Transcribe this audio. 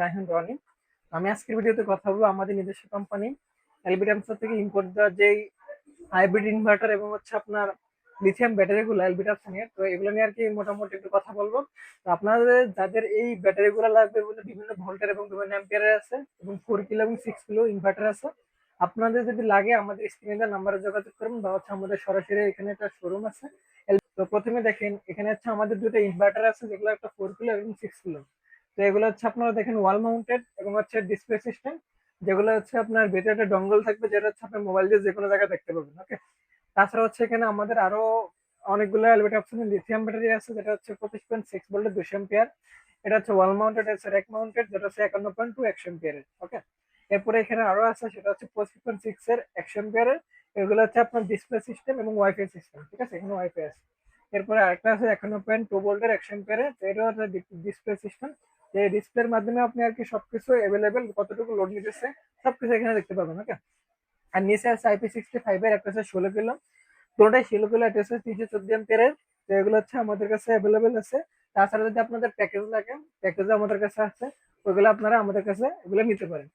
রায়হান রনি। আমি আজকের ভিডিওতে কথা বলবো আমাদের নিজস্ব কোম্পানি এলবিটামস থেকে ইম্পোর্ট দেওয়া যেই হাইব্রিড ইনভার্টার এবং হচ্ছে আপনার লিথিয়াম ব্যাটারি গুলো এলবিটামস নিয়ে। তো এগুলো নিয়ে আর কি মোটামুটি একটু কথা বলবো। তো আপনাদের যাদের এই ব্যাটারি গুলো লাগবে বলে বিভিন্ন ভোল্টের এবং বিভিন্ন অ্যাম্পিয়ারের আছে এবং 4 কিলো এবং 6 কিলো ইনভার্টার আছে, আপনাদের যদি লাগে আমাদের স্ক্রিনে নাম্বারে যোগাযোগ করুন বা হচ্ছে আমাদের সরাসরি এখানে একটা শোরুম আছে। তো প্রথমে দেখেন এখানে হচ্ছে আমাদের দুটো ইনভার্টার আছে, যেগুলো একটা 4 কিলো এবং 6 কিলো। তো এগুলো হচ্ছে আপনারা দেখেন ওয়াল মাউন্টেড এবং হচ্ছে ডিসপ্লে সিস্টেম, যেগুলো হচ্ছে আপনার ভেতরে একটা ডঙ্গল থাকবে, যেটা হচ্ছে আপনার মোবাইল দিয়ে যে কোনো জায়গায় দেখতে পাবেন। ওকে, তাছাড়া হচ্ছে এখানে আমাদের আরো অনেকগুলো এলবিট অপশনের লিথিয়াম ব্যাটারি আছে, যেটা হচ্ছে 25.6 ভোল্টের 200 এম্পিয়ার। এটা হচ্ছে ওয়াল মাউন্টেড, আছে র্যাক মাউন্টেড, যেটা হচ্ছে 51.2 100 এম্পিয়ারের। ওকে, এরপরে এখানে আরো আছে, সেটা হচ্ছে 25.6 এর 100 এম্পিয়ারের। এগুলো হচ্ছে আপনার ডিসপ্লে সিস্টেম এবং ওয়াইফাই সিস্টেম। ঠিক আছে, এখানে ওয়াইফাই আছে। এরপরে আরেকটা আছে 51.2 ভোল্টের 100 এম্পিয়ারের, এটা হচ্ছে ডিসপ্লে সিস্টেম। এই ডিসপ্লের মাধ্যমে আপনি আর কি সবকিছু অ্যাভেলেবেল, কতটুকু লোড নিতেছে সবকিছু এখানে দেখতে পাবেন। ওকে, আর নিচে আছে IP65 এর, একটা হচ্ছে 16 কিলো। পুরোটাই 16 কিলো, একটা হচ্ছে 314 এম্পিয়ারের। তো এগুলো হচ্ছে আমাদের কাছে অ্যাভেলেবেল আছে। তাছাড়া যদি আপনাদের প্যাকেজ লাগে, প্যাকেজও আমাদের কাছে আছে, ওইগুলো আপনারা আমাদের কাছে এগুলো নিতে পারেন।